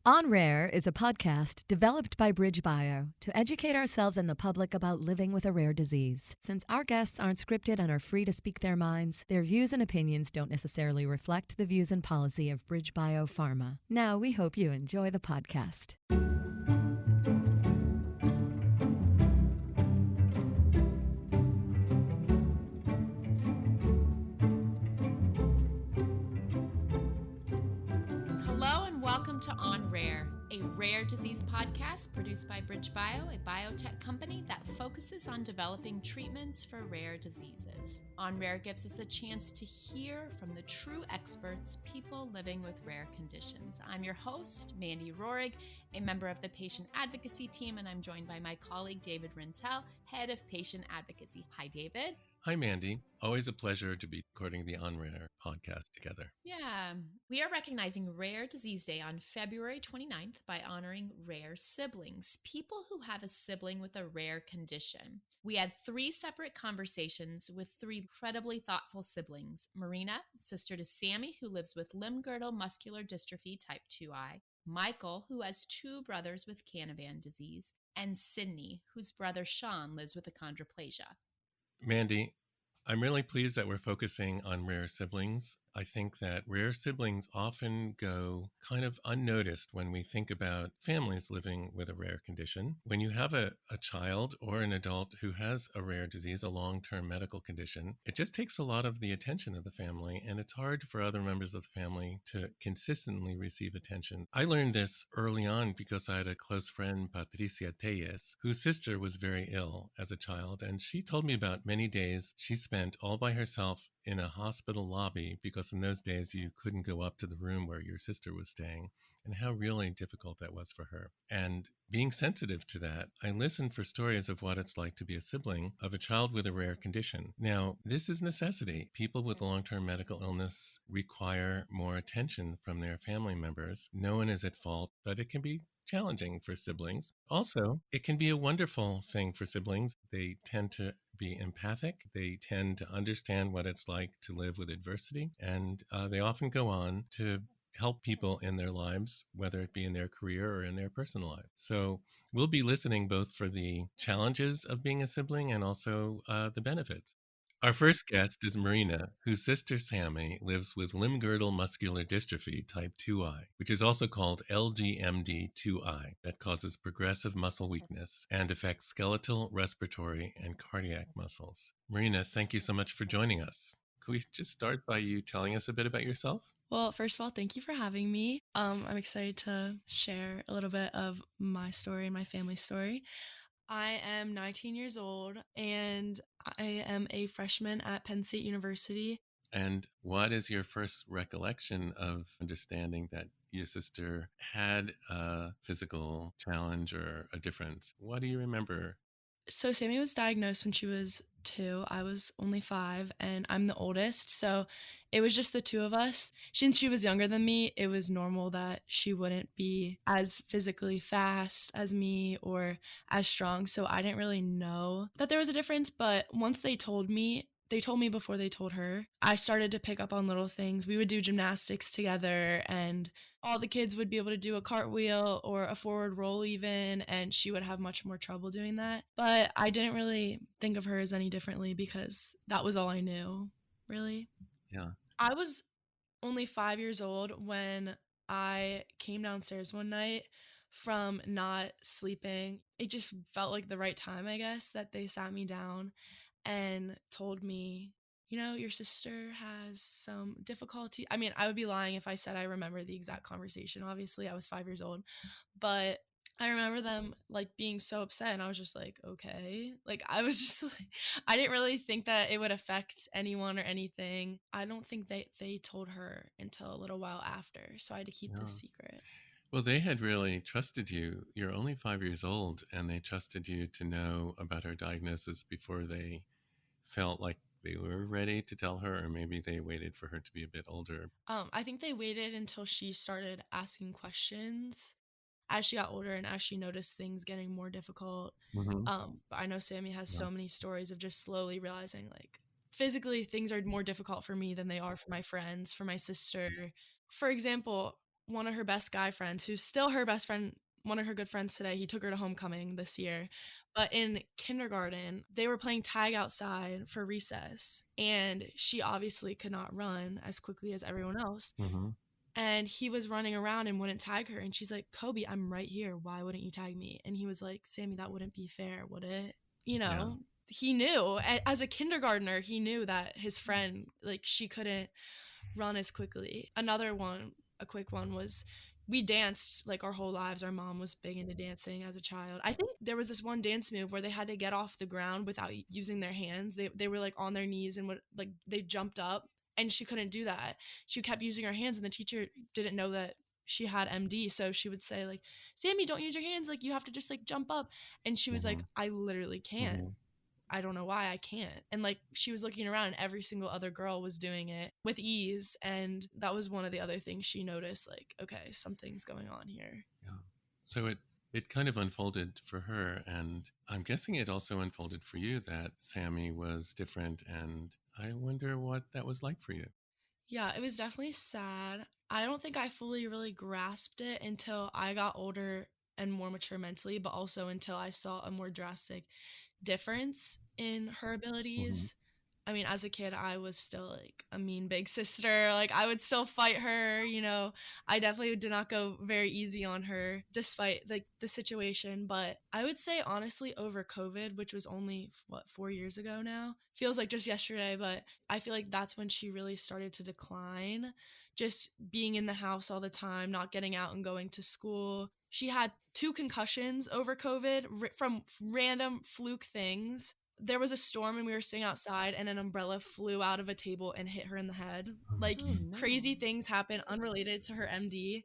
On Rare is a podcast developed by BridgeBio to educate ourselves and the public about living with a rare disease. Since our guests aren't scripted and are free to speak their minds, their views and opinions don't necessarily reflect the views and policy of BridgeBio Pharma. Now, we hope you enjoy the podcast. Hello and welcome to On Rare, a rare disease podcast produced by BridgeBio, a biotech company that focuses on developing treatments for rare diseases. On Rare gives us a chance to hear from the true experts, people living with rare conditions. I'm your host, Mandy Rohrig, a member of the Patient Advocacy team, and I'm joined by my colleague, David Rintell, head of Patient Advocacy. Hi, David. Hi, Mandy. Always a pleasure to be recording the On Rare podcast together. Yeah, we are recognizing Rare Disease Day on February 29th by honoring rare siblings, people who have a sibling with a rare condition. We had 3 separate conversations with 3 incredibly thoughtful siblings: Marina, sister to Sammy, who lives with Limb-girdle Muscular Dystrophy Type 2I, Michael, who has 2 brothers with Canavan disease, and Sydney, whose brother Sean lives with achondroplasia. Mandy, I'm really pleased that we're focusing on rare siblings. I think that rare siblings often go kind of unnoticed when we think about families living with a rare condition. When you have a child or an adult who has a rare disease, a long-term medical condition, it just takes a lot of the attention of the family, and it's hard for other members of the family to consistently receive attention. I learned this early on because I had a close friend, Patricia Tellez, whose sister was very ill as a child, and she told me about many days she spent all by herself in a hospital lobby, because in those days you couldn't go up to the room where your sister was staying, and how really difficult that was for her. And being sensitive to that, I listened for stories of what it's like to be a sibling of a child with a rare condition. Now, this is necessity. People with long-term medical illness require more attention from their family members. No one is at fault, but it can be challenging for siblings. Also, it can be a wonderful thing for siblings. They tend to be empathic. They tend to understand what it's like to live with adversity, and they often go on to help people in their lives, whether it be in their career or in their personal life. So we'll be listening both for the challenges of being a sibling and also the benefits. Our first guest is Marina, whose sister Sammy lives with Limb-girdle Muscular Dystrophy Type 2I, which is also called LGMD2I, that causes progressive muscle weakness and affects skeletal, respiratory, and cardiac muscles. Marina, thank you so much for joining us. Could we just start by you telling us a bit about yourself? Well, first of all, thank you for having me. I'm excited to share a little bit of my story and my family's story. I am 19 years old and I am a freshman at Penn State University. And what is your first recollection of understanding that your sister had a physical challenge or a difference? What do you remember? So Sammy was diagnosed when she was 2. I was only 5, and I'm the oldest. So it was just the 2 of us. Since she was younger than me, it was normal that she wouldn't be as physically fast as me or as strong. So I didn't really know that there was a difference. But once they told me before they told her, I started to pick up on little things. We would do gymnastics together, and all the kids would be able to do a cartwheel or a forward roll even, and she would have much more trouble doing that. But I didn't really think of her as any differently because that was all I knew, really. Yeah. I was only 5 years old when I came downstairs one night from not sleeping. It just felt like the right time, I guess, that they sat me down and told me, your sister has some difficulty. I mean, I would be lying if I said I remember the exact conversation. Obviously, I was 5 years old, but I remember them being so upset, and I was just like, okay. I was just like, I didn't really think that it would affect anyone or anything. I don't think they told her until a little while after, so I had to keep this secret. Well, they had really trusted you. You're only 5 years old, and they trusted you to know about her diagnosis before they felt like they were ready to tell her, or maybe they waited for her to be a bit older. I think they waited until she started asking questions as she got older and as she noticed things getting more difficult. Mm-hmm. But I know Sammy has so many stories of just slowly realizing, physically things are more difficult for me than they are for my friends, for my sister. For example, one of her best guy friends, who's still her best friend, one of her good friends today. He took her to homecoming this year. But in kindergarten, they were playing tag outside for recess, and she obviously could not run as quickly as everyone else. Mm-hmm. And he was running around and wouldn't tag her. And she's like, Kobe, I'm right here. Why wouldn't you tag me? And he was like, Sammy, that wouldn't be fair, would it? He knew as a kindergartner, he knew that his friend, like, she couldn't run as quickly. Another one, a quick one, was we danced like our whole lives. Our mom was big into dancing as a child. I think there was this one dance move where they had to get off the ground without using their hands. They were like on their knees and they jumped up, and she couldn't do that. She kept using her hands, and the teacher didn't know that she had MD, so she would say like, Sammy, don't use your hands, like you have to just like jump up. And she was like, I literally can't. I don't know why I can't. And like she was looking around and every single other girl was doing it with ease. And that was one of the other things she noticed, like, okay, something's going on here. Yeah. So it kind of unfolded for her. And I'm guessing it also unfolded for you that Sammy was different. And I wonder what that was like for you. Yeah, it was definitely sad. I don't think I fully really grasped it until I got older and more mature mentally, but also until I saw a more drastic difference in her abilities. I mean, as a kid, I was still like a mean big sister. Like I would still fight her, I definitely did not go very easy on her despite like the situation. But I would say honestly over COVID, which was only 4 years ago now, feels like just yesterday, but I feel like that's when she really started to decline. Just being in the house all the time, not getting out and going to school. She had 2 concussions over COVID from random fluke things. There was a storm and we were sitting outside and an umbrella flew out of a table and hit her in the head. Crazy things happen unrelated to her MD.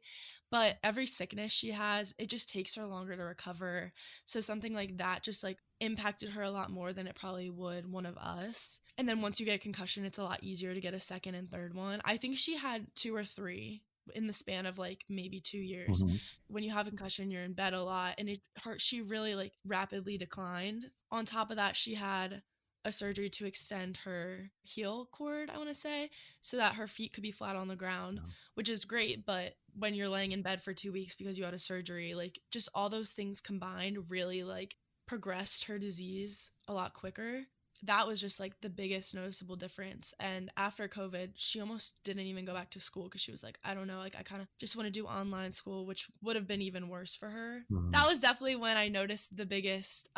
But every sickness she has, it just takes her longer to recover. So something like that just like impacted her a lot more than it probably would one of us. And then once you get a concussion, it's a lot easier to get a second and third one. I think she had 2 or 3 in the span of like maybe 2 years. When you have a concussion, you're in bed a lot, and she really like rapidly declined. On top of that, she had a surgery to extend her heel cord, I want to say, so that her feet could be flat on the ground, which is great. But when you're laying in bed for 2 weeks because you had a surgery, like just all those things combined really like progressed her disease a lot quicker. That was just like the biggest noticeable difference. And after COVID, she almost didn't even go back to school because she was like, I don't know, like I kind of just want to do online school, which would have been even worse for her. That was definitely when I noticed the biggest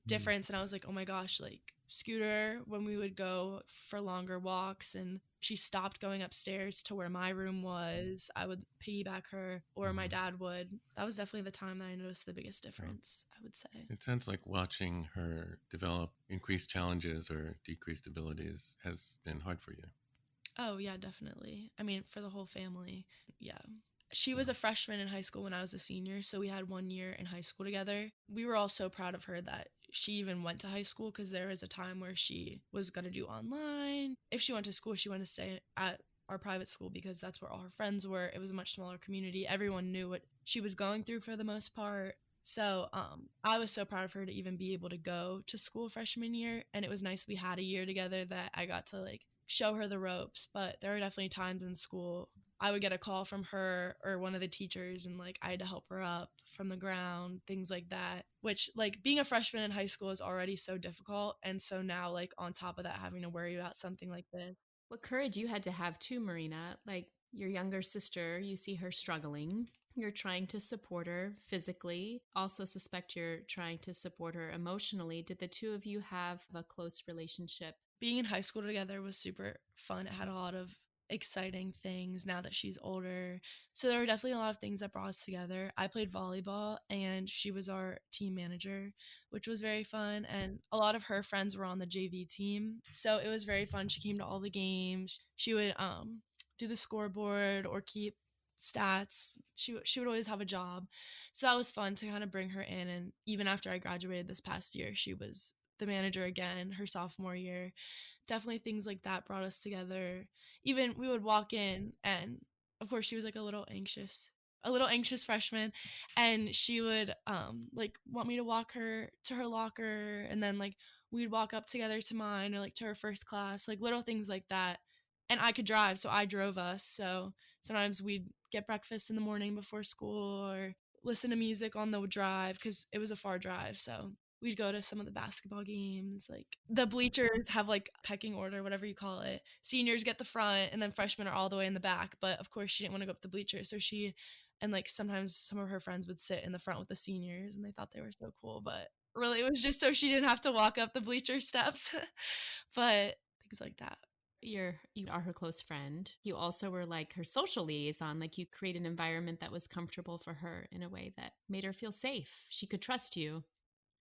difference. And I was like, oh my gosh, like Scooter, when we would go for longer walks and she stopped going upstairs to where my room was, I would piggyback her, or my dad would. That was definitely the time that I noticed the biggest difference, I would say. It sounds like watching her develop increased challenges or decreased abilities has been hard for you. Oh, yeah, definitely. I mean, for the whole family, yeah. She was a freshman in high school when I was a senior, so we had 1 year in high school together. We were all so proud of her that she even went to high school, because there was a time where she was going to do online. If she went to school, she wanted to stay at our private school because that's where all her friends were. It was a much smaller community. Everyone knew what she was going through for the most part. So I was so proud of her to even be able to go to school freshman year. And it was nice we had a year together that I got to like show her the ropes. But there were definitely times in school I would get a call from her or one of the teachers and like I had to help her up from the ground, things like that, which like being a freshman in high school is already so difficult. And so now like on top of that, having to worry about something like this. What courage you had to have too, Marina. Like your younger sister, you see her struggling. You're trying to support her physically. Also suspect you're trying to support her emotionally. Did the two of you have a close relationship? Being in high school together was super fun. It had a lot of exciting things now that she's older. So there were definitely a lot of things that brought us together. I played volleyball and she was our team manager, which was very fun. And a lot of her friends were on the JV team. So it was very fun. She came to all the games. She would do the scoreboard or keep stats. She would always have a job. So that was fun to kind of bring her in. And even after I graduated this past year, she was the manager again her sophomore year. Definitely things like that brought us together. Even we would walk in and of course she was like a little anxious freshman, and she would like want me to walk her to her locker, and then like we'd walk up together to mine or like to her first class, like little things like that. And I could drive, so I drove us. So sometimes we'd get breakfast in the morning before school or listen to music on the drive because it was a far drive. So we'd go to some of the basketball games. Like the bleachers have like pecking order, whatever you call it. Seniors get the front and then freshmen are all the way in the back. But of course she didn't want to go up the bleachers. So and like sometimes some of her friends would sit in the front with the seniors and they thought they were so cool. But really it was just so she didn't have to walk up the bleacher steps. But things like that. You are her close friend. You also were like her social liaison. Like you create an environment that was comfortable for her in a way that made her feel safe. She could trust you.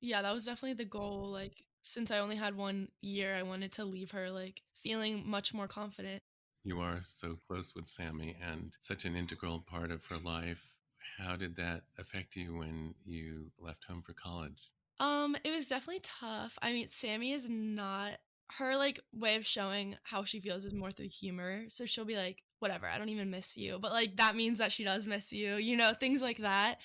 Yeah, that was definitely the goal. Like since I only had 1 year, I wanted to leave her like feeling much more confident. You are so close with Sammy and such an integral part of her life. How did that affect you when you left home for college? It was definitely tough. I mean, Sammy is not her like way of showing how she feels is more through humor. So she'll be like, whatever, I don't even miss you. But like that means that she does miss you, things like that.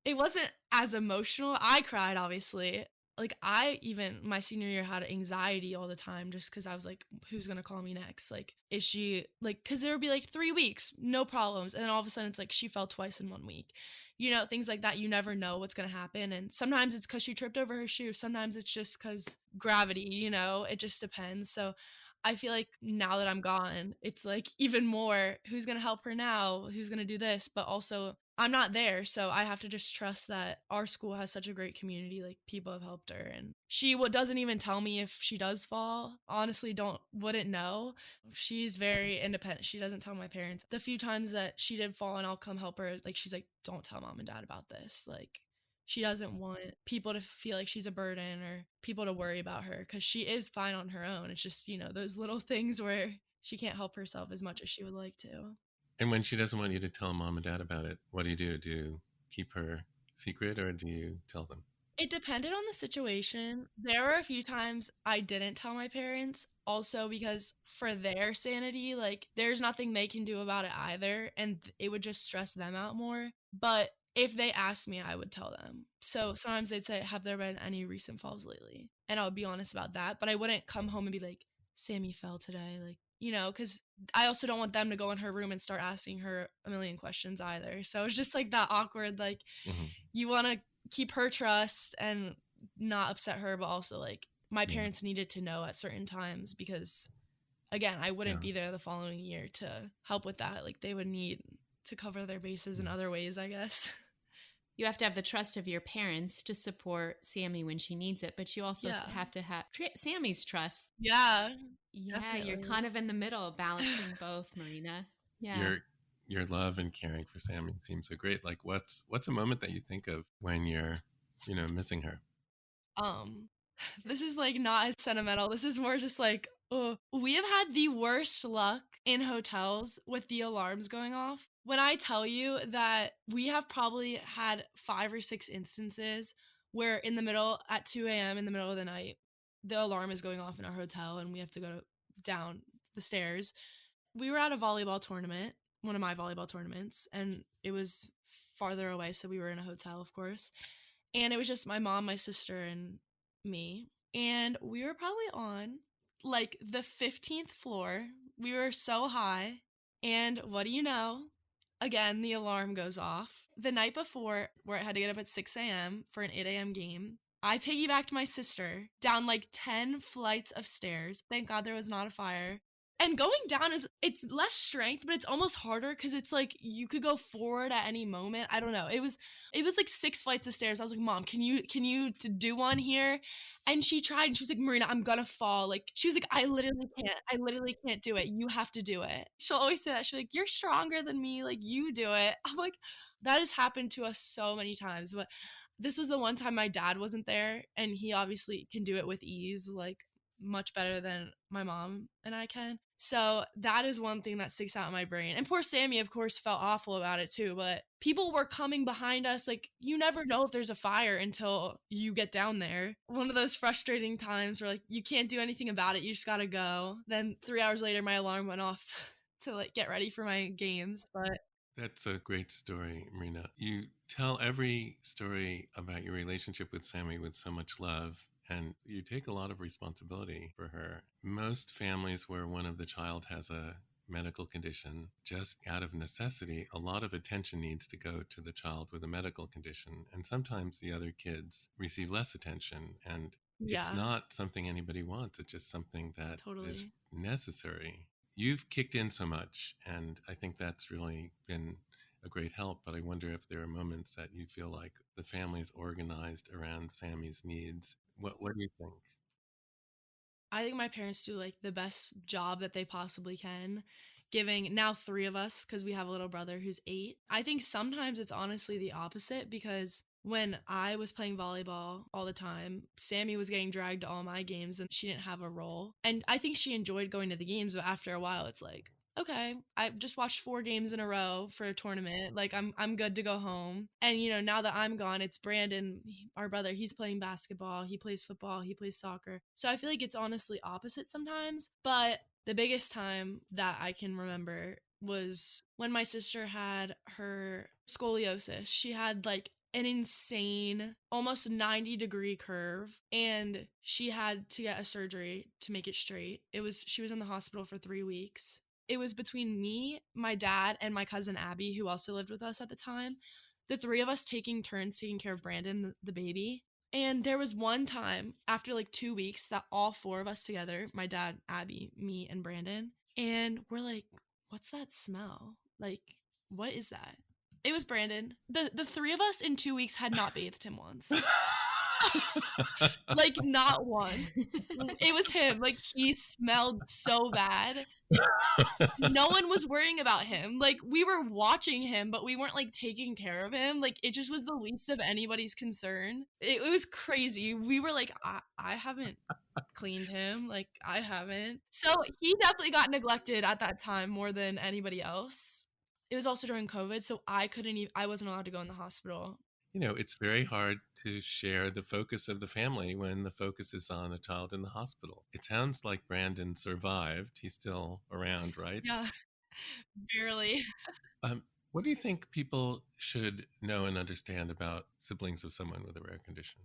It wasn't as emotional. I cried, obviously. Like my senior year had anxiety all the time just because I was like, who's gonna call me next? Like, is she like, because there would be like 3 weeks, no problems. And then all of a sudden it's like she fell twice in 1 week. Things like that. You never know what's going to happen. And sometimes it's because she tripped over her shoe. Sometimes it's just because gravity, it just depends. So I feel like now that I'm gone, it's like even more who's going to help her now? Who's going to do this? But also I'm not there. So I have to just trust that our school has such a great community. Like people have helped her and she doesn't even tell me if she does fall. Honestly, wouldn't know. She's very independent. She doesn't tell my parents. The few times that she did fall and I'll come help her, like she's like, don't tell mom and dad about this. Like she doesn't want people to feel like she's a burden or people to worry about her because she is fine on her own. It's just, those little things where she can't help herself as much as she would like to. And when she doesn't want you to tell mom and dad about it, what do you do? Do you keep her secret or do you tell them? It depended on the situation. There were a few times I didn't tell my parents, also because for their sanity, like there's nothing they can do about it either, and it would just stress them out more. But if they asked me, I would tell them. So sometimes they'd say, have there been any recent falls lately? And I would be honest about that, but I wouldn't come home and be like, Sammy fell today, like, because I also don't want them to go in her room and start asking her a million questions either. So it's just like that awkward, like, you want to keep her trust and not upset her, but also like my parents needed to know at certain times because again, I wouldn't be there the following year to help with that. Like they would need to cover their bases in other ways, I guess. You have to have the trust of your parents to support Sammy when she needs it, but you also have to have Sammy's trust. Yeah. Yeah, definitely. You're kind of in the middle, balancing both, Marina. Yeah. Your love and caring for Sammy seems so great. Like what's a moment that you think of when you're, missing her? This is like not as sentimental. This is more just like, we have had the worst luck in hotels with the alarms going off. When I tell you that we have probably had 5 or 6 instances where in the middle at 2 a.m. in the middle of the night, the alarm is going off in our hotel and we have to go down the stairs. We were at a volleyball tournament, one of my volleyball tournaments, and it was farther away. So we were in a hotel, of course. And it was just my mom, my sister, and me. And we were probably on like the 15th floor. We were so high. And what do you know? Again, the alarm goes off. The night before, where I had to get up at 6 a.m. for an 8 a.m. game, I piggybacked my sister down like 10 flights of stairs. Thank God there was not a fire. And going down it's less strength, but it's almost harder because it's like you could go forward at any moment. I don't know. It was like 6 flights of stairs. I was like, Mom, can you do one here? And she tried and she was like, Marina, I'm gonna fall. Like she was like, I literally can't do it. You have to do it. She'll always say that. She's like, you're stronger than me. Like you do it. I'm like, that has happened to us so many times. But this was the one time my dad wasn't there and he obviously can do it with ease, like much better than my mom and I can. So that is one thing that sticks out in my brain. And poor Sammy, of course, felt awful about it too, but people were coming behind us. Like you never know if there's a fire until you get down there. One of those frustrating times where like you can't do anything about it. You just gotta go. Then 3 hours later, my alarm went off to like get ready for my games. But that's a great story, Marina. You tell every story about your relationship with Sammy with so much love. And you take a lot of responsibility for her. Most families where one of the child has a medical condition, just out of necessity, a lot of attention needs to go to the child with a medical condition. And sometimes the other kids receive less attention. And it's Yeah, not something anybody wants. It's just something that is totally. necessary. You've kicked in so much, and I think that's really been a great help. But I wonder if there are moments that you feel like the family is organized around Sammy's needs. What do you think? I think my parents do like the best job that they possibly can, giving now 3 of us because we have a little brother who's 8. I think sometimes it's honestly the opposite because when I was playing volleyball all the time, Sammy was getting dragged to all my games and she didn't have a role. And I think she enjoyed going to the games, but after a while it's like, okay, I've just watched 4 games in a row for a tournament. Like I'm good to go home. And now that I'm gone, it's Brandon, our brother. He's playing basketball, he plays football, he plays soccer. So I feel like it's honestly opposite sometimes. But the biggest time that I can remember was when my sister had her scoliosis. She had like an insane almost 90-degree curve and she had to get a surgery to make it straight. She was in the hospital for 3 weeks. It was between me, my dad, and my cousin Abby, who also lived with us at the time. The 3 of us taking turns taking care of Brandon, the baby. And there was one time after like 2 weeks that all 4 of us together, my dad, Abby, me, and Brandon, and we're like, what's that smell? Like, what is that? It was Brandon. The 3 of us in 2 weeks had not bathed him once. Like, not once. It was him. Like, he smelled so bad. No one was worrying about him. Like, we were watching him, but we weren't like taking care of him. Like, it just was the least of anybody's concern. It was crazy. We were like, I haven't cleaned him. Like, I haven't. So he definitely got neglected at that time more than anybody else. It was also during COVID, so I wasn't allowed to go in the hospital. It's very hard to share the focus of the family when the focus is on a child in the hospital. It sounds like Brandon survived. He's still around, right? Yeah, barely. What do you think people should know and understand about siblings of someone with a rare condition?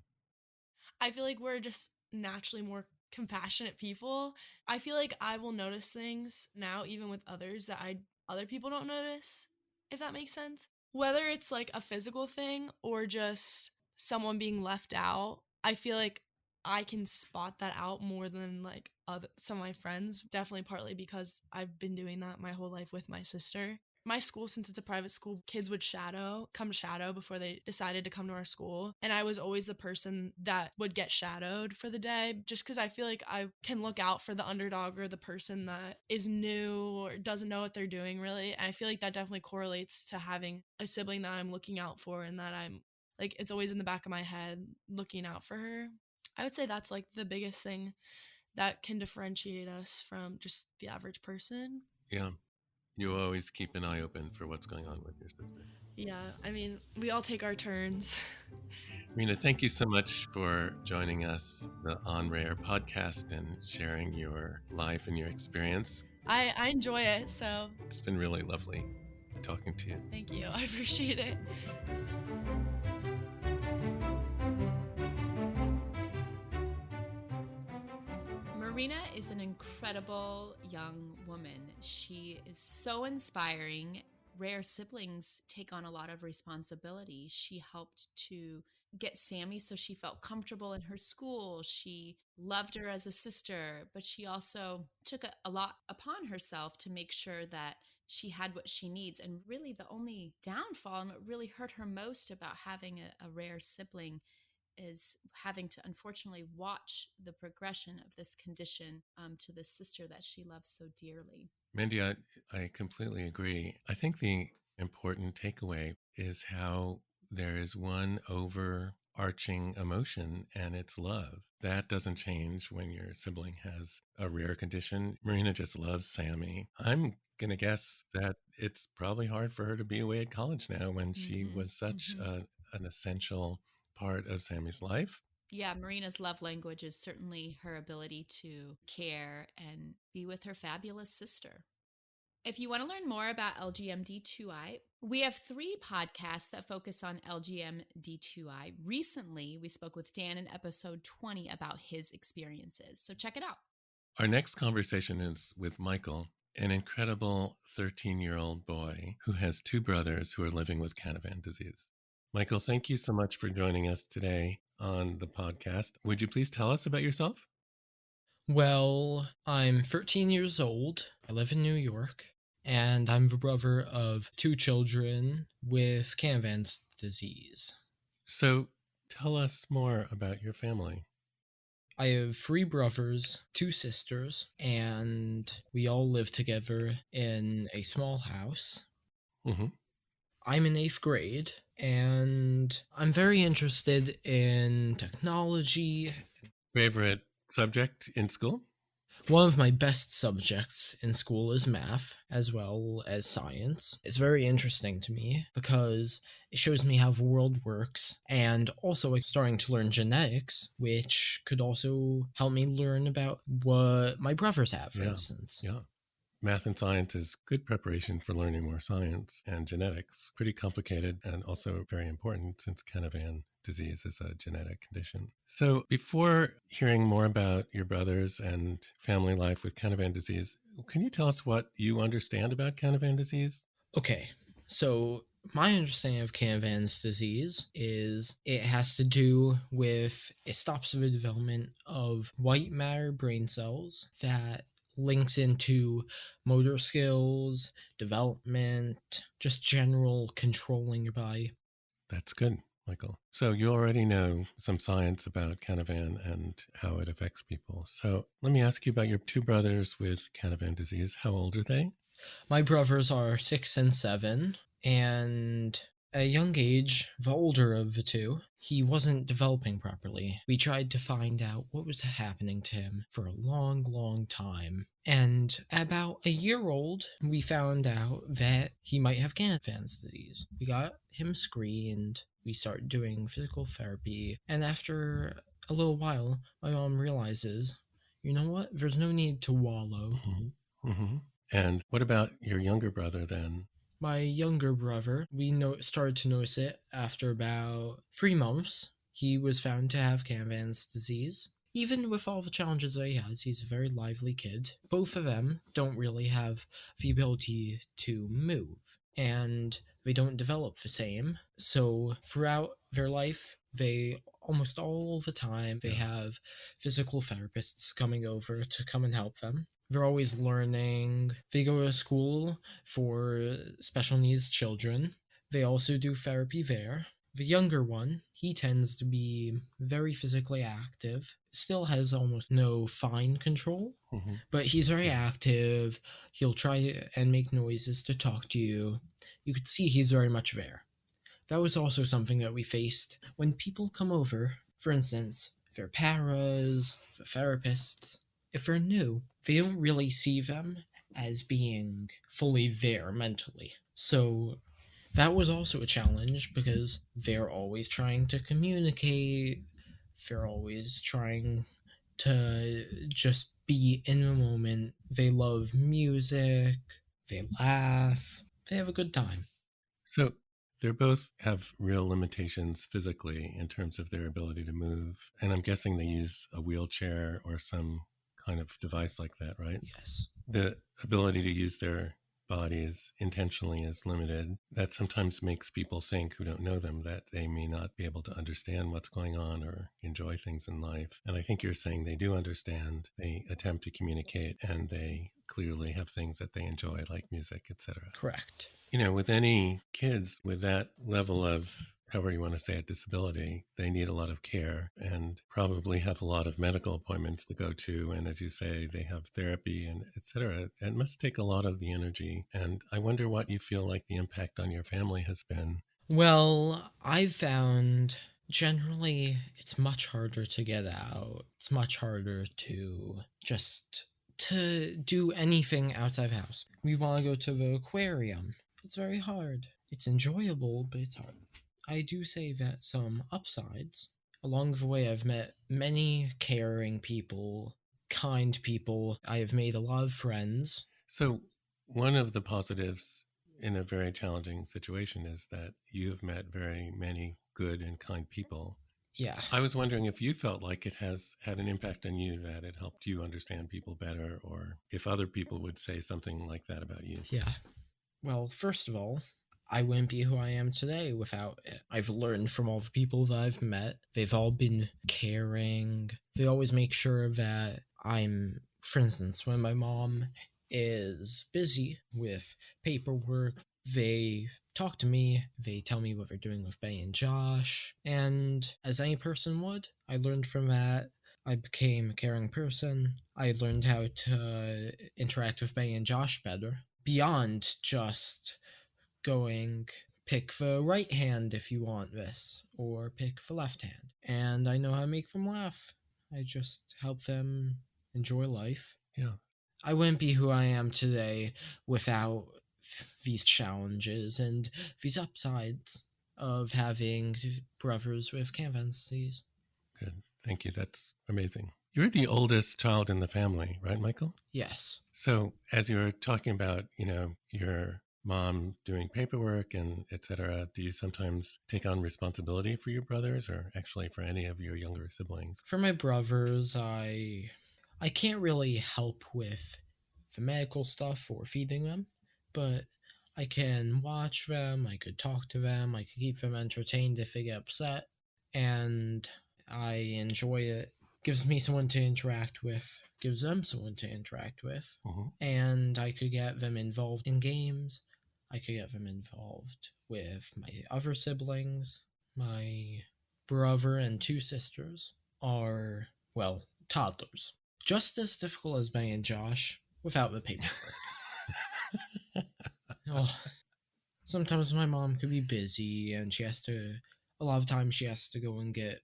I feel like we're just naturally more compassionate people. I feel like I will notice things now, even with others, that other people don't notice, if that makes sense. Whether it's like a physical thing or just someone being left out, I feel like I can spot that out more than like some of my friends. Definitely partly because I've been doing that my whole life with my sister. My school, since it's a private school, kids would come shadow before they decided to come to our school. And I was always the person that would get shadowed for the day just because I feel like I can look out for the underdog or the person that is new or doesn't know what they're doing really. And I feel like that definitely correlates to having a sibling that I'm looking out for and that I'm like, it's always in the back of my head looking out for her. I would say that's like the biggest thing that can differentiate us from just the average person. Yeah. You always keep an eye open for what's going on with your sister. Yeah, I mean, we all take our turns. Marina, thank you so much for joining us, the On Rare podcast, and sharing your life and your experience. I enjoy it, so It's been really lovely talking to you. thank you. I appreciate it. Marina is an incredible young woman. She is so inspiring. Rare siblings take on a lot of responsibility. She helped to get Sammy so she felt comfortable in her school. She loved her as a sister, but she also took a lot upon herself to make sure that she had what she needs. And really the only downfall and what really hurt her most about having a rare sibling is having to unfortunately watch the progression of this condition to this sister that she loves so dearly. Mandy, I completely agree. I think the important takeaway is how there is one overarching emotion, and it's love. That doesn't change when your sibling has a rare condition. Marina just loves Sammy. I'm going to guess that it's probably hard for her to be away at college now when she was such an essential part of Sammy's life. Yeah, Marina's love language is certainly her ability to care and be with her fabulous sister. If you want to learn more about LGMD2I, we have 3 podcasts that focus on LGMD2I. Recently, we spoke with Dan in episode 20 about his experiences, so check it out. Our next conversation is with Michael. an incredible 13-year-old boy who has two brothers who are living with Canavan disease. Michael, thank you so much for joining us today on the podcast. Would you please tell us about yourself? Well, I'm 13 years old. I live in New York, and I'm the brother of two children with Canavan's disease. So tell us more about your family. I have three brothers, two sisters, and we all live together in a small house. Mm-hmm. I'm in 8th grade, and I'm very interested in technology. Favorite subject in school? One of my best subjects in school is math, as well as science. It's very interesting to me because it shows me how the world works, and also starting to learn genetics, which could also help me learn about what my brothers have, for instance. Yeah. Math and science is good preparation for learning more science and genetics. Pretty complicated and also very important since Canavan disease is a genetic condition. So before hearing more about your brothers and family life with Canavan disease, can you tell us what you understand about Canavan disease? Okay, so my understanding of Canavan's disease is it has to do with, it stops the development of white matter brain cells that links into motor skills, development, just general controlling your body. That's good, Michael. So you already know some science about Canavan and how it affects people. So let me ask you about your two brothers with Canavan disease. How old are they? My brothers are 6 and 7, and at a young age, the older of the two, he wasn't developing properly. We tried to find out what was happening to him for a long, long time. And at about a year old, we found out that he might have Canavan's disease. We got him screened, we started doing physical therapy, and after a little while, my mom realizes, you know what, there's no need to wallow. Mm-hmm. Mm-hmm. And what about your younger brother then? My younger brother, we started to notice it after about 3 months. He was found to have Canavan's disease. Even with all the challenges that he has, he's a very lively kid. Both of them don't really have the ability to move, and they don't develop the same. So throughout their life, they almost all the time, they have physical therapists coming over to come and help them. They're always learning. They go to school for special needs children. They also do therapy there. The younger one, he tends to be very physically active, still has almost no fine control, but he's very active. He'll try and make noises to talk to you. You could see he's very much there. That was also something that we faced when people come over, for instance, they're paras, the therapists. If they're new, they don't really see them as being fully there mentally. So that was also a challenge because they're always trying to communicate, they're always trying to just be in the moment. They love music, they laugh, they have a good time. So they both have real limitations physically in terms of their ability to move. And I'm guessing they use a wheelchair or some kind of device like that, right? Yes. The ability to use their bodies intentionally is limited. That sometimes makes people think who don't know them that they may not be able to understand what's going on or enjoy things in life. And I think you're saying they do understand, they attempt to communicate, and they clearly have things that they enjoy, like music, etc. Correct. You know, with any kids with that level of, however you want to say it, disability, they need a lot of care and probably have a lot of medical appointments to go to. And as you say, they have therapy and et cetera. It must take a lot of the energy. And I wonder what you feel like the impact on your family has been. Well, I've found generally it's much harder to get out. It's much harder to just to do anything outside the house. We want to go to the aquarium. It's very hard. It's enjoyable, but it's hard. I do say that some upsides. Along the way, I've met many caring people, kind people. I have made a lot of friends. So one of the positives in a very challenging situation is that you have met very many good and kind people. Yeah. I was wondering if you felt like it has had an impact on you, that it helped you understand people better, or if other people would say something like that about you. Yeah. Well, first of all, I wouldn't be who I am today without it. I've learned from all the people that I've met. They've all been caring. They always make sure that for instance, when my mom is busy with paperwork, they talk to me, they tell me what they're doing with Bay and Josh, and as any person would, I learned from that. I became a caring person. I learned how to interact with Bay and Josh better, beyond just going, pick the right hand if you want this, or pick the left hand. And I know how to make them laugh. I just help them enjoy life. Yeah. I wouldn't be who I am today without these challenges and these upsides of having brothers with Canvan disease. Good. Thank you. That's amazing. You're the oldest child in the family, right, Michael? Yes. So as you were talking about, your mom doing paperwork and et cetera, do you sometimes take on responsibility for your brothers or actually for any of your younger siblings? For my brothers, I can't really help with the medical stuff or feeding them, but I can watch them, I could talk to them, I could keep them entertained if they get upset, and I enjoy it. Gives me someone to interact with, gives them someone to interact with, and I could get them involved in games. I could get them involved with my other siblings. My brother and two sisters are, well, toddlers. Just as difficult as May and Josh without the paperwork. Sometimes my mom could be busy and a lot of times she has to go and get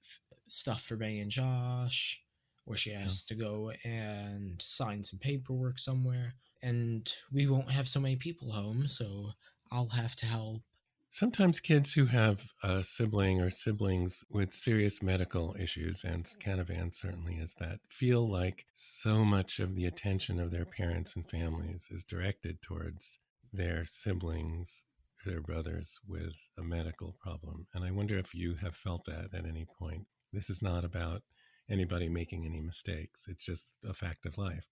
stuff for May and Josh, or she has to go and sign some paperwork somewhere, and we won't have so many people home, so I'll have to help. Sometimes kids who have a sibling or siblings with serious medical issues, and Canavan certainly is that, feel like so much of the attention of their parents and families is directed towards their siblings, their brothers with a medical problem. And I wonder if you have felt that at any point. This is not about anybody making any mistakes. It's just a fact of life.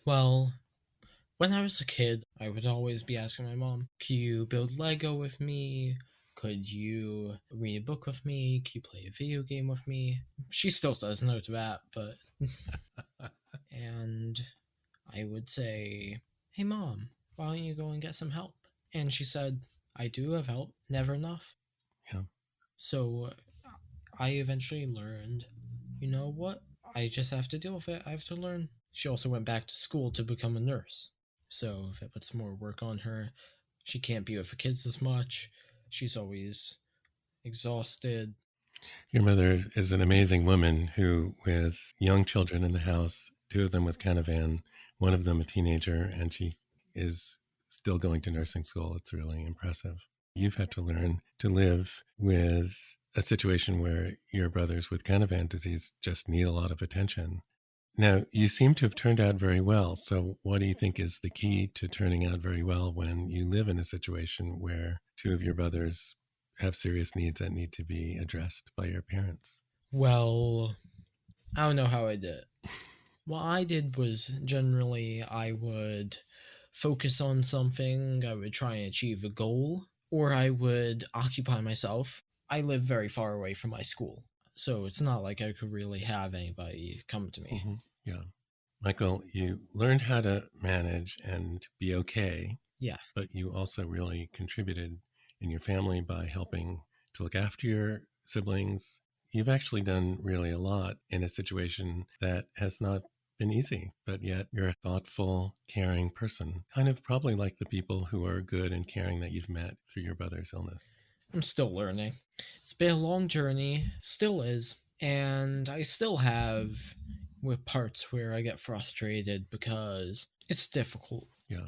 Well, when I was a kid, I would always be asking my mom, could you build Lego with me? Could you read a book with me? Could you play a video game with me? She still says no to that, but... And I would say, hey Mom, why don't you go and get some help? And she said, I do have help, never enough. Yeah. So I eventually learned, you know what? I just have to deal with it. I have to learn. She also went back to school to become a nurse. So that puts more work on her. She can't be with the kids as much. She's always exhausted. Your mother is an amazing woman who, with young children in the house, two of them with Canavan, one of them a teenager, and she is still going to nursing school. It's really impressive. You've had to learn to live with a situation where your brothers with Canavan disease just need a lot of attention. Now, you seem to have turned out very well. So what do you think is the key to turning out very well when you live in a situation where two of your brothers have serious needs that need to be addressed by your parents? Well, I don't know how I did it. What I did was generally I would focus on something, I would try and achieve a goal, or I would occupy myself. I live very far away from my school, so it's not like I could really have anybody come to me. Mm-hmm. Yeah. Michael, you learned how to manage and be okay. Yeah. But you also really contributed in your family by helping to look after your siblings. You've actually done really a lot in a situation that has not been easy, but yet you're a thoughtful, caring person, kind of probably like the people who are good and caring that you've met through your brother's illness. I'm still learning. It's been a long journey, still is, and I still have with parts where I get frustrated because it's difficult. Yeah.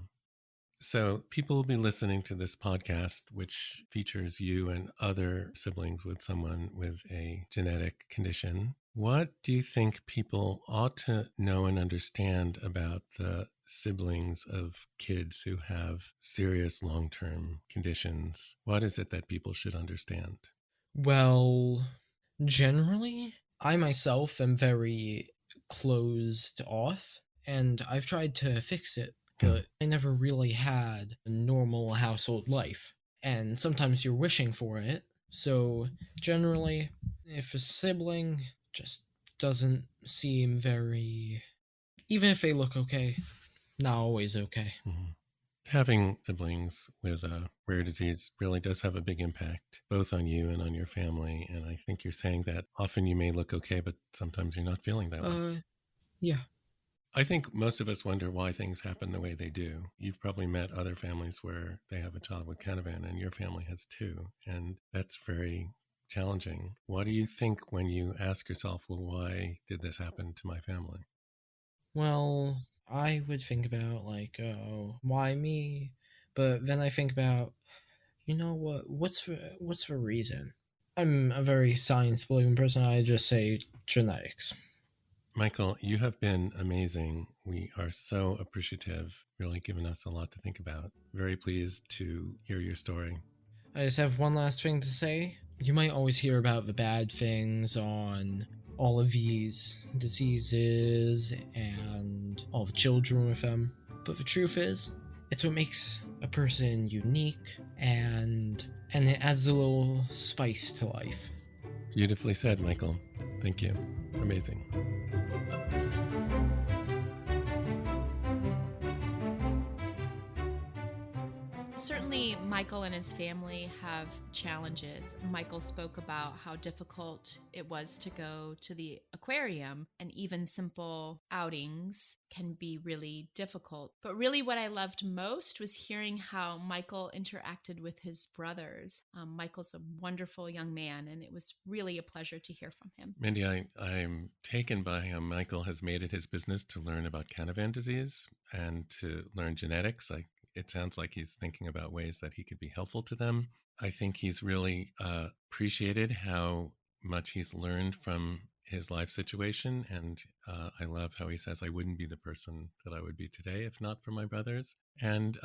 So people will be listening to this podcast, which features you and other siblings with someone with a genetic condition. What do you think people ought to know and understand about the siblings of kids who have serious long-term conditions? What is it that people should understand? Well, Generally, I myself am very closed off, and I've tried to fix it, but I never really had a normal household life. And sometimes you're wishing for it. So, generally, if a sibling just doesn't seem very. Even if they look okay, not always okay. Mhm. Having siblings with a rare disease really does have a big impact, both on you and on your family. And I think you're saying that often you may look okay, but sometimes you're not feeling that way. Yeah. I think most of us wonder why things happen the way they do. You've probably met other families where they have a child with Canavan, and your family has too. And that's very challenging. What do you think when you ask yourself, well, why did this happen to my family? Well, I would think about, like, oh, why me? But then I think about, you know what? What's the reason? I'm a very science believing person. I just say genetics. Michael, you have been amazing. We are so appreciative, really given us a lot to think about. Very pleased to hear your story. I just have one last thing to say. You might always hear about the bad things on all of these diseases and all the children with them. But the truth is, it's what makes a person unique, and it adds a little spice to life. Beautifully said, Michael. Thank you. Amazing. Certainly, Michael and his family have challenges. Michael spoke about how difficult it was to go to the aquarium, and even simple outings can be really difficult. But really, what I loved most was hearing how Michael interacted with his brothers. Michael's a wonderful young man, and it was really a pleasure to hear from him. Mandy, I'm taken by how Michael has made it his business to learn about Canavan disease and to learn genetics. It sounds like he's thinking about ways that he could be helpful to them. I think he's really appreciated how much he's learned from his life situation. And I love how he says, I wouldn't be the person that I would be today if not for my brothers. And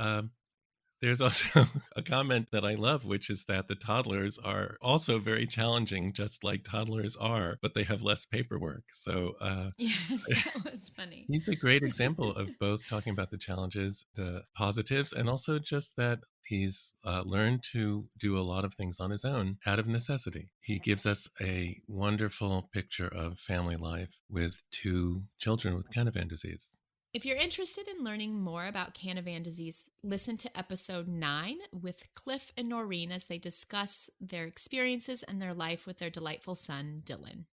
there's also a comment that I love, which is that the toddlers are also very challenging, just like toddlers are, but they have less paperwork. So Yes, that was funny. he's a great example of both talking about the challenges, the positives, and also just that he's learned to do a lot of things on his own out of necessity. He gives us a wonderful picture of family life with two children with Canavan disease. If you're interested in learning more about Canavan disease, listen to episode 9 with Cliff and Noreen as they discuss their experiences and their life with their delightful son, Dylan.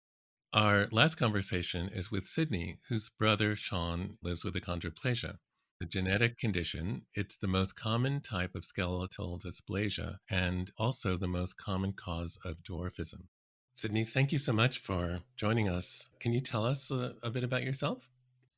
Our last conversation is with Sydney, whose brother Sean lives with achondroplasia. A genetic condition, it's the most common type of skeletal dysplasia and also the most common cause of dwarfism. Sydney, thank you so much for joining us. Can you tell us a bit about yourself?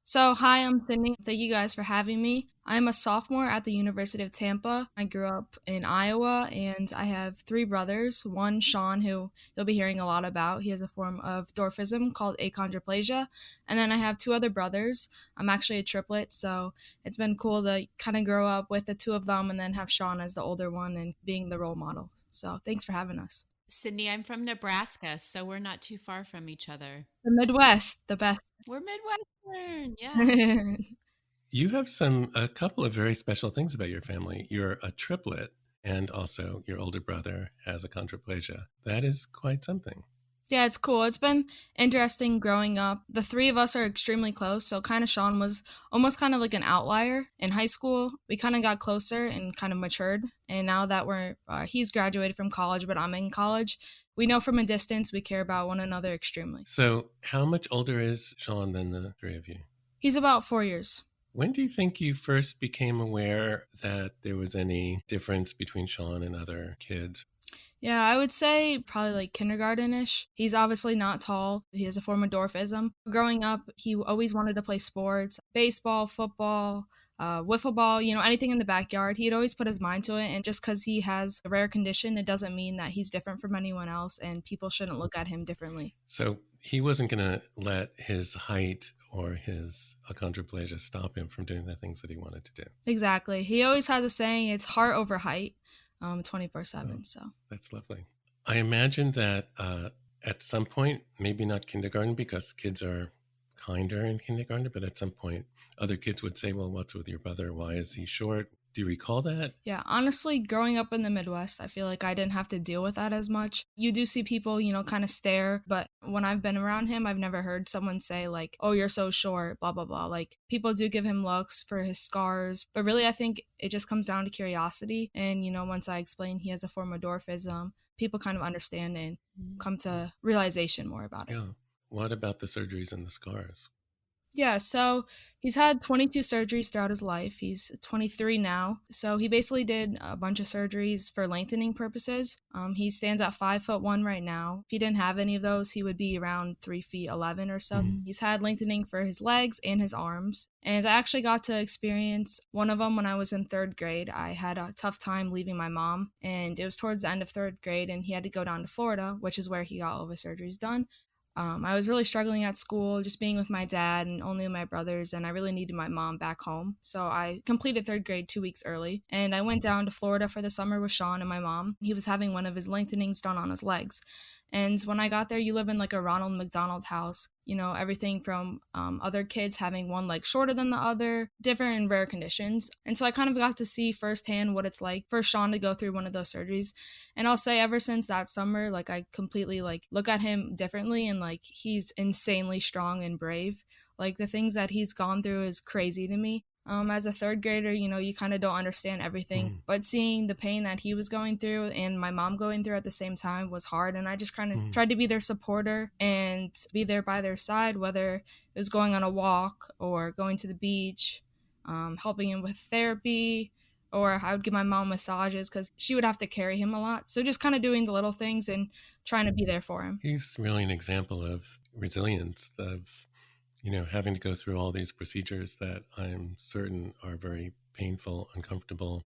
So, hi, I'm Sydney. Thank you guys for having me. I'm a sophomore at the University of Tampa. I grew up in Iowa, and I have 3 brothers. One, Sean, who you'll be hearing a lot about. He has a form of dwarfism called achondroplasia. And then I have 2 other brothers. I'm actually a triplet, so it's been cool to kind of grow up with the 2 of them and then have Sean as the older one and being the role model. So, thanks for having us. Sydney, I'm from Nebraska, so we're not too far from each other. The Midwest, the best. We're Midwestern, yeah. You have a couple of very special things about your family. You're a triplet, and also your older brother has achondroplasia. That is quite something. Yeah, it's cool. It's been interesting growing up. The 3 of us are extremely close, so kind of Sean was almost kind of like an outlier. In high school, we kind of got closer and kind of matured, and now that he's graduated from college, but I'm in college, we know from a distance we care about one another extremely. So how much older is Sean than the 3 of you? He's about 4 years. When do you think you first became aware that there was any difference between Sean and other kids? Yeah, I would say probably like kindergarten-ish. He's obviously not tall. He has a form of dwarfism. Growing up, he always wanted to play sports, baseball, football, wiffle ball, anything in the backyard. He'd always put his mind to it. And just because he has a rare condition, it doesn't mean that he's different from anyone else, and people shouldn't look at him differently. So he wasn't going to let his height or his achondroplasia stop him from doing the things that he wanted to do. Exactly. He always has a saying, it's heart over height, 24/7. So that's lovely. I imagine that At some point, maybe not kindergarten because kids are kinder in kindergarten, but at some point, other kids would say, well, what's with your brother? Why is he short? Do you recall that? Yeah, honestly, growing up in the Midwest, I feel like I didn't have to deal with that as much. You do see people, kind of stare, but when I've been around him, I've never heard someone say, like, oh, you're so short, blah, blah, blah. Like, people do give him looks for his scars, but really, I think it just comes down to curiosity. And, once I explain he has a form of dwarfism, people kind of understand and come to realization more about it. Yeah. What about the surgeries and the scars? Yeah, so he's had 22 surgeries throughout his life. He's 23 now. So he basically did a bunch of surgeries for lengthening purposes. He stands at 5'1" right now. If he didn't have any of those, he would be around 3'11" or so. Mhm. He's had lengthening for his legs and his arms. And I actually got to experience one of them when I was in 3rd grade. I had a tough time leaving my mom, and it was towards the end of 3rd grade, and he had to go down to Florida, which is where he got all of his surgeries done. I was really struggling at school, just being with my dad and only my brothers, and I really needed my mom back home. So I completed 3rd grade 2 weeks early, and I went down to Florida for the summer with Sean and my mom. He was having one of his lengthenings done on his legs. And when I got there, you live in like a Ronald McDonald house, everything from other kids having one leg shorter than the other, different and rare conditions. And so I kind of got to see firsthand what it's like for Sean to go through one of those surgeries. And I'll say ever since that summer, like I completely like look at him differently, and like he's insanely strong and brave. Like the things that he's gone through is crazy to me. As a 3rd grader, you kind of don't understand everything, but seeing the pain that he was going through and my mom going through at the same time was hard. And I just kind of tried to be their supporter and be there by their side, whether it was going on a walk or going to the beach, helping him with therapy, or I would give my mom massages because she would have to carry him a lot. So just kind of doing the little things and trying to be there for him. He's really an example of resilience, of having to go through all these procedures that I'm certain are very painful, uncomfortable.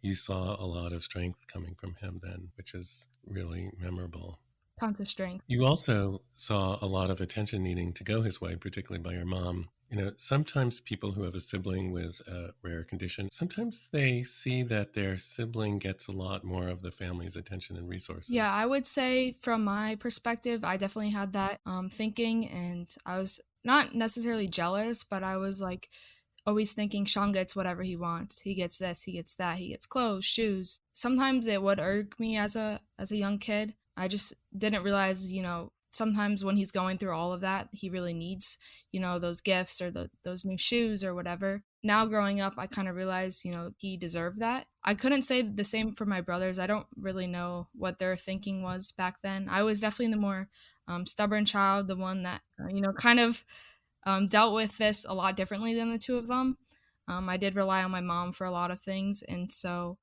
You saw a lot of strength coming from him then, which is really memorable. Tons of strength. You also saw a lot of attention needing to go his way, particularly by your mom. Sometimes people who have a sibling with a rare condition, sometimes they see that their sibling gets a lot more of the family's attention and resources. Yeah, I would say from my perspective, I definitely had that thinking, and I was not necessarily jealous, but I was like always thinking Sean gets whatever he wants. He gets this, he gets that, he gets clothes, shoes. Sometimes it would irk me as a young kid. I just didn't realize, sometimes when he's going through all of that, he really needs, those gifts or those new shoes or whatever. Now growing up, I kind of realized, he deserved that. I couldn't say the same for my brothers. I don't really know what their thinking was back then. I was definitely the more stubborn child, the one that, kind of dealt with this a lot differently than the two of them. I did rely on my mom for a lot of things. And so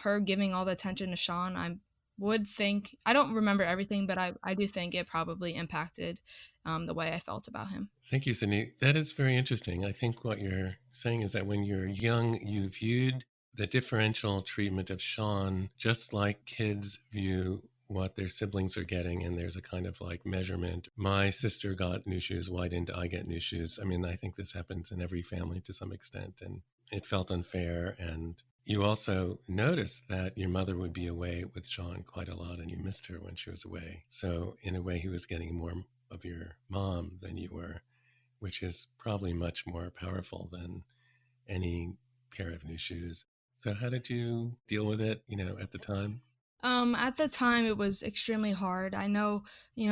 her giving all the attention to Sean, I would think, I don't remember everything, but I do think it probably impacted the way I felt about him. Thank you, Sydney. That is very interesting. I think what you're saying is that when you're young, you viewed the differential treatment of Sean just like kids view what their siblings are getting, and there's a kind of like measurement. My sister got new shoes, why didn't I get new shoes? I mean, I think this happens in every family to some extent, and it felt unfair. And you also noticed that your mother would be away with Sean quite a lot, and you missed her when she was away. So in a way, he was getting more of your mom than you were, which is probably much more powerful than any pair of new shoes. So how did you deal with it, at the time? At the time, it was extremely hard. I know,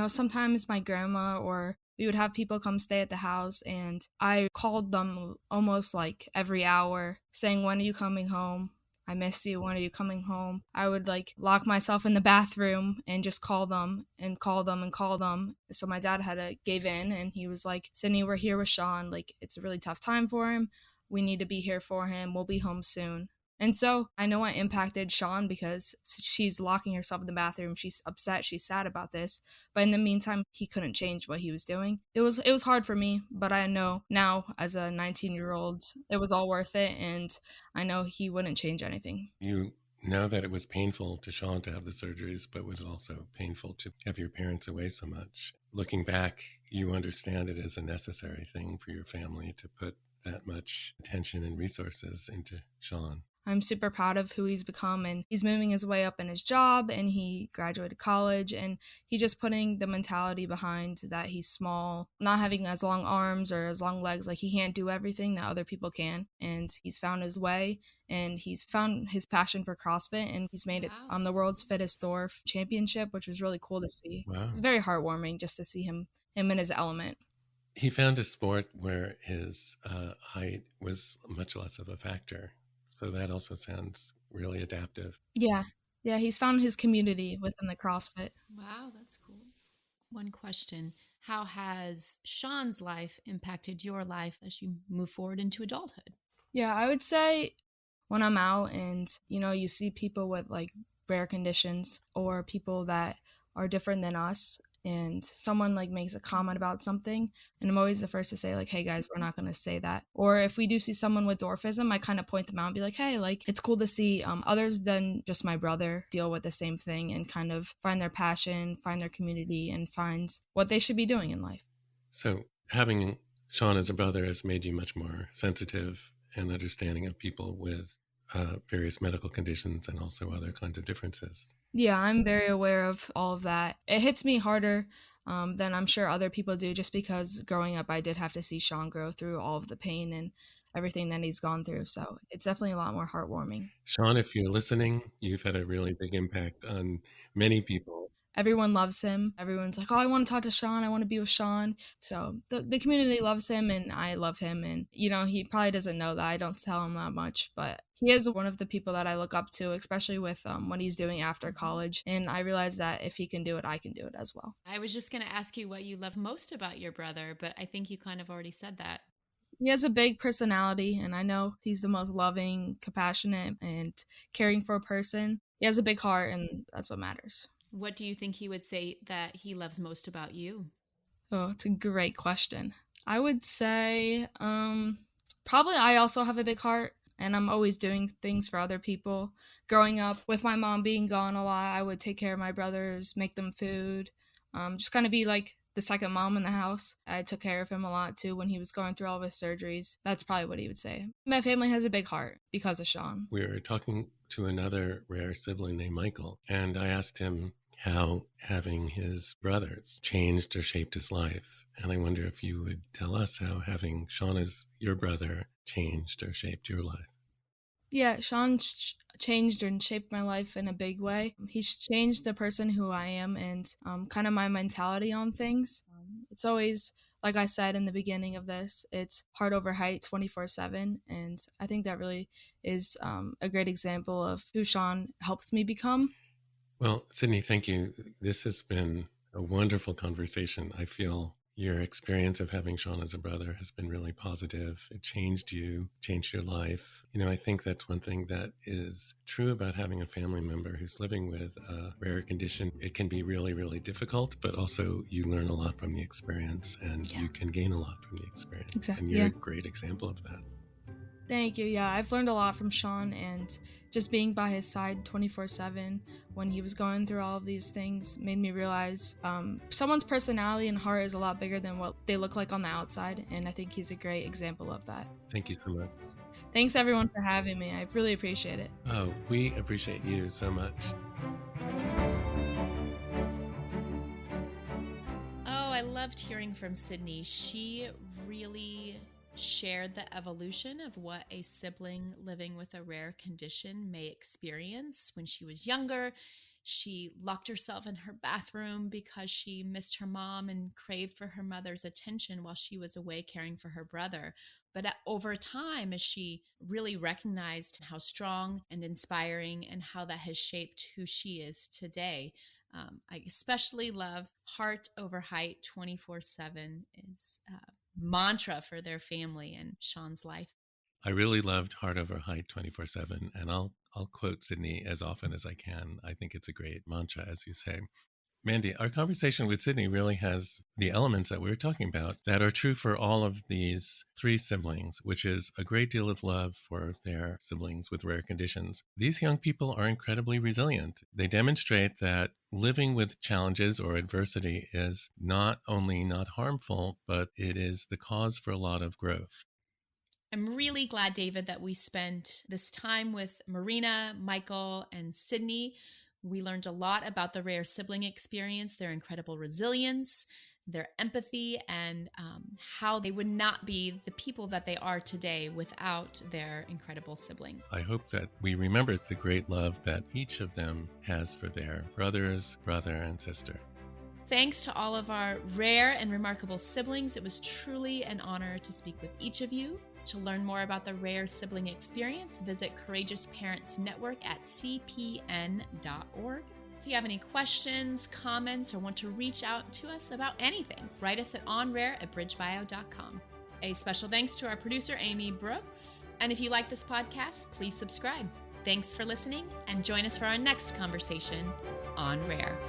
sometimes my grandma or we would have people come stay at the house, and I called them almost like every hour saying, when are you coming home? I miss you. When are you coming home? I would like lock myself in the bathroom and just call them and call them and call them. So my dad had to give in, and he was like, Sydney, we're here with Sean. Like, it's a really tough time for him. We need to be here for him. We'll be home soon. And so I know I impacted Sean because she's locking herself in the bathroom. She's upset. She's sad about this. But in the meantime, he couldn't change what he was doing. It was hard for me, but I know now as a 19-year-old, it was all worth it. And I know he wouldn't change anything. You know that it was painful to Sean to have the surgeries, but it was also painful to have your parents away so much. Looking back, you understand it as a necessary thing for your family to put that much attention and resources into Sean. I'm super proud of who he's become, and he's moving his way up in his job, and he graduated college, and he's just putting the mentality behind that he's small, not having as long arms or as long legs. Like, he can't do everything that other people can, and he's found his way, and he's found his passion for CrossFit, and he's made it Wow, on the that's World's cool. Fittest Dwarf Championship, which was really cool to see. Wow. It's very heartwarming just to see him in his element. He found a sport where his height was much less of a factor. So that also sounds really adaptive. Yeah. Yeah, he's found his community within the CrossFit. Wow, that's cool. One question: how has Sean's life impacted your life as you move forward into adulthood? Yeah, I would say when I'm out and, you see people with like rare conditions or people that are different than us, and someone like makes a comment about something, and I'm always the first to say like, hey guys, we're not going to say that. Or if we do see someone with dwarfism, I kind of point them out and be like, hey, like, it's cool to see others than just my brother deal with the same thing and kind of find their passion, find their community, and find what they should be doing in life. So having Sean as a brother has made you much more sensitive and understanding of people with various medical conditions and also other kinds of differences. Yeah, I'm very aware of all of that. It hits me harder than I'm sure other people do, just because growing up, I did have to see Sean grow through all of the pain and everything that he's gone through. So it's definitely a lot more heartwarming. Sean, if you're listening, you've had a really big impact on many people. Everyone loves him. Everyone's like, oh, I want to talk to Sean. I want to be with Sean. So the community loves him, and I love him. And, he probably doesn't know that. I don't tell him that much, but he is one of the people that I look up to, especially with what he's doing after college. And I realize that if he can do it, I can do it as well. I was just going to ask you what you love most about your brother, but I think you kind of already said that. He has a big personality, and I know he's the most loving, compassionate, and caring for a person. He has a big heart, and that's what matters. What do you think he would say that he loves most about you? Oh, it's a great question. I would say probably I also have a big heart, and I'm always doing things for other people. Growing up with my mom being gone a lot, I would take care of my brothers, make them food, just kind of be like the second mom in the house. I took care of him a lot too when he was going through all of his surgeries. That's probably what he would say. My family has a big heart because of Sean. We were talking to another rare sibling named Michael, and I asked him how having his brothers changed or shaped his life. And I wonder if you would tell us how having Sean as your brother changed or shaped your life. Yeah, Sean changed and shaped my life in a big way. He's changed the person who I am and kind of my mentality on things. It's always, like I said in the beginning of this, it's heart over height 24/7. And I think that really is a great example of who Sean helped me become. Well, Sydney, thank you. This has been a wonderful conversation. I feel your experience of having Sean as a brother has been really positive. It changed you, changed your life. I think that's one thing that is true about having a family member who's living with a rare condition. It can be really, really difficult, but also you learn a lot from the experience, and you can gain a lot from the experience. Exactly. And you're a great example of that. Thank you. Yeah, I've learned a lot from Sean, and just being by his side 24/7 when he was going through all of these things made me realize someone's personality and heart is a lot bigger than what they look like on the outside, and I think he's a great example of that. Thank you so much. Thanks everyone for having me. I really appreciate it. Oh, we appreciate you so much. Oh, I loved hearing from Sydney. She really shared the evolution of what a sibling living with a rare condition may experience. When she was younger, she locked herself in her bathroom because she missed her mom and craved for her mother's attention while she was away caring for her brother. But over time, as she really recognized how strong and inspiring and how that has shaped who she is today, I especially love heart over height 24/7 is mantra for their family and Sean's life. I really loved Heart Over Height 24/7, and I'll quote Sydney as often as I can. I think it's a great mantra, as you say. Mandy, our conversation with Sydney really has the elements that we were talking about that are true for all of these three siblings, which is a great deal of love for their siblings with rare conditions. These young people are incredibly resilient. They demonstrate that living with challenges or adversity is not only not harmful, but it is the cause for a lot of growth. I'm really glad, David, that we spent this time with Marina, Michael, and Sydney. We learned a lot about the rare sibling experience, their incredible resilience, their empathy, and how they would not be the people that they are today without their incredible sibling. I hope that we remember the great love that each of them has for their brother and sister. Thanks to all of our rare and remarkable siblings. It was truly an honor to speak with each of you. To learn more about the rare sibling experience, visit Courageous Parents Network at cpn.org. If you have any questions, comments, or want to reach out to us about anything, write us at onrare@bridgebio.com. A special thanks to our producer, Amy Brooks. And if you like this podcast, please subscribe. Thanks for listening, and join us for our next conversation on Rare.